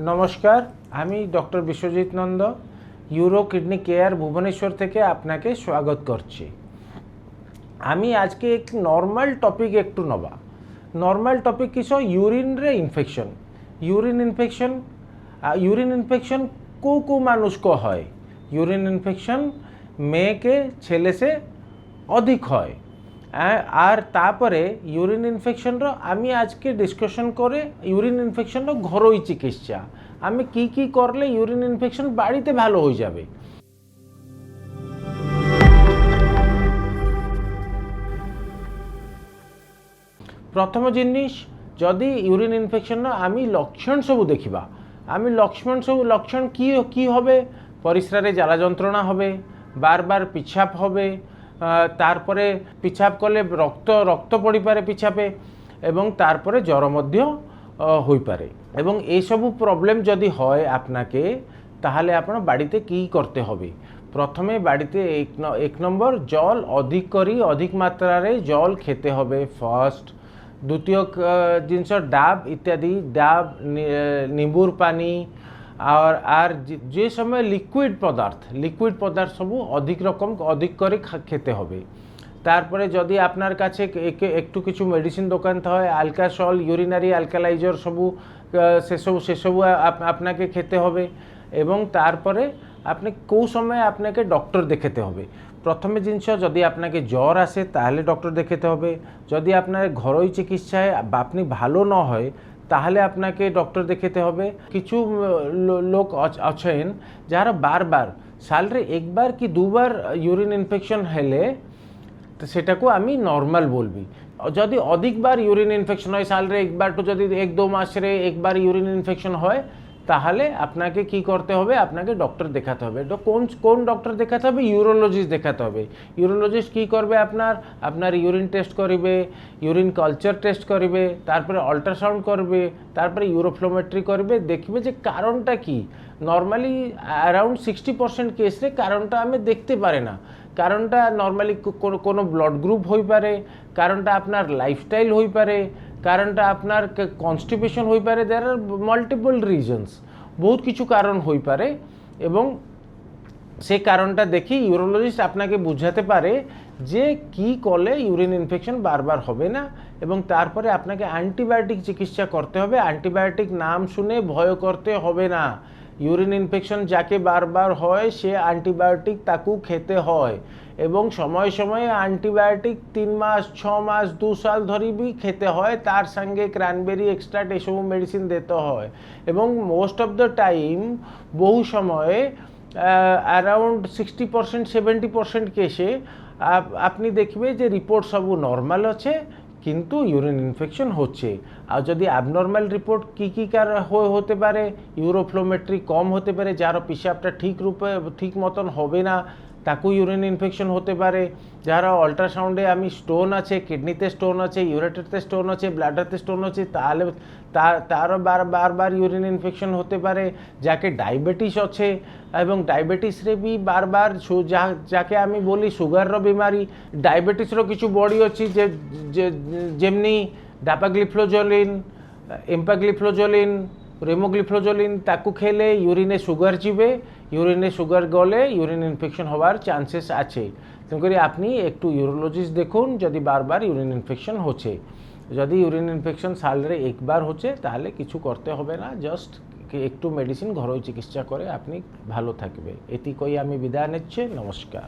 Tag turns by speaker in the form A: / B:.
A: নমস্কার, আমি doctor Biswajit Nanda, euro kidney care Bhubaneswar থেকে আপনাকে স্বাগত করছি। আমি আজকে এক নর্মাল টপিক একটু নবা। Normal topic kiss urine infection. Urine infection को मानुष को है। यूरिन इनफेक्शन मेये के छेले से अधिक है। আর তারপরে ইউরিন ইনফেকশনর আমি আজকে ডিসকাশন করে ইউরিন ইনফেকশনর ঘরোই চিকিৎসা আমি কি করলে ইউরিন ইনফেকশন বাড়িতে ভালো হয়ে যাবে। প্রথম জিনিস, যদি ইউরিন ইনফেকশন আমি লক্ষণ সবু দেখিবা, আমি লক্ষণ কি হবে, পরিস্রারে জ্বালা যন্ত্রণা হবে, বারবার পিছাপ হবে, তারপরে পিছাপ করলে রক্ত পড়িপারে পিছাপে এবং তারপরে জ্বর মধ্য হইপারে। এবং এইসবু প্রবলেম যদি হয় আপনাকে, তাহলে আপনার বাড়িতে কি করতে হবে। প্রথমে বাড়িতে এক নম্বর জল অধিক মাত্রারে জল খেতে হবে ফার্স্ট। দ্বিতীয় জিনিস ডাব ইত্যাদি, ডাব, নিম্বুর পানি আর যে সময় লিকুইড পদার্থ সবু অধিক করে খেতে হবে। তারপরে যদি আপনার কাছে একটু কিছু মেডিসিন দোকান হয়, অ্যালকাসল, ইউরিনারি অ্যালকালাইজার সেসবু আপনাকে খেতে হবে। এবং তারপরে আপনি কেউ সময় আপনাকে ডক্টর দেখাতে হবে। প্রথমে জিনিস, যদি আপনাকে জ্বর আসে তাহলে ডক্টর দেখাতে হবে। যদি আপনার ঘরোই চিকিৎসায় আপনি ভালো না হয় তাহলে আপনাকে ডক্টর দেখাতে হবে। কিছু লোক আছেন যারা বারবার সালরে একবার কি দুবার ইউরিন ইনফেকশন হলে সেটাকে আমি নর্মাল বলবি। যদি অধিকবার ইউরিন ইনফেকশন হয়, সালরে একবার তো যদি 1-2 মাসে একবার ইউরিন ইনফেকশন হয়, তাহলে আপনাকে কি করতে হবে, আপনাকে ডক্টর দেখাতে হবে। কোন ডক্টর দেখাতে হবে? ইউরোলজিস্ট দেখাতে হবে। ইউরোলজিস্ট কি করবে, আপনার ইউরিন টেস্ট করবে, ইউরিন কালচার টেস্ট করবে, তারপরে আল্ট্রাসাউন্ড করবে, তারপরে ইউরোফ্লোমেট্রি করবে, দেখবে যে কারণটা কি। নর্মালি অ্যারাউন্ড 60% কেসে কারণটা আমি দেখতে পারে না। কারণটা নর্মালি কোনো ব্লাড গ্রুপ হইপারে, কারণটা আপনার লাইফস্টাইল হইপারে, কারণটা আপনার কনস্টিপেশন হইপারে। দেয়ার আর মাল্টিপল রিজনস, বহুত কিছু কারণ হইপারে। এবং সেই কারণটা দেখি ইউরোলজিস্ট আপনাকে বুঝাতে পারে যে কি করলে ইউরিন ইনফেকশন বারবার হবে না। এবং তারপরে আপনাকে অ্যান্টিবায়োটিক চিকিৎসা করতে হবে। অ্যান্টিবায়োটিক নাম শুনে ভয় করতে হবে না। ইউরিন ইনফেকশন যাকে বারবার হয় সে অ্যান্টিবায়োটিক তাকে খেতে হয়। এবং সময় সময়ে অ্যান্টিবায়োটিক 3 মাস, 6 মাস, 2 সাল ধরে বি খেতে হয়। তার সঙ্গে ক্রানবেরি এক্সট্রাক্ট এসব মেডিসিন দিতে হয়। এবং মোস্ট অফ দ্য টাইম বহু সময়ে অ্যারাউন্ড 60% 70% কেসে আপনি দেখবে যে রিপোর্ট সবু নর্মাল আছে, কিন্তু ইউরিন ইনফেকশন হচ্ছে। আর যদি অ্যাবনর্মাল রিপোর্ট কি হতে পারে, ইউরোফ্লোমেট্রি কম হতে পারে, যার পিসাবটা ঠিক মতন হবে না তাকেও ইউরিন ইনফেকশন হতে পারে। যারা আল্ট্রাসাউন্ডে আমি স্টোন আছে, কিডনিতে স্টোন আছে, ইউরেটারতে স্টোন আছে, ব্লাডারতে স্টোন আছে, তাহলে তারও বারবার ইউরিন ইনফেকশন হতে পারে। যাকে ডায়াবেটিস আছে এবং ডায়াবেটিসরে বি বারবার, যাকে আমি বলি সুগারর বিমারি, ডায়াবেটিসর কিছু বডি আছে যেমনি ডাপাগ্লিফ্লোজোলিন, এম্পাগ্লিফ্লোজোলিন, রেমোগ্লিফ্লোজোলিন তাকে খেলে ইউরিনে সুগার যাবে। ইউরিনে সুগার গলে ইউরিন ইনফেকশন হওয়ার চান্সেস আছে। তেমনি আপনি একটু ইউরোলজিস্ট দেখুন যদি বারবার ইউরিন ইনফেকশন হচ্ছে। যদি ইউরিন ইনফেকশন সালরে একবার হচ্ছে তাহলে কিছু করতে হবে না, জাস্ট একটু মেডিসিন ঘরোই চিকিৎসা করে আপনি ভালো থাকবে। এটি কই আমি বিদায় নিচ্ছি। নমস্কার।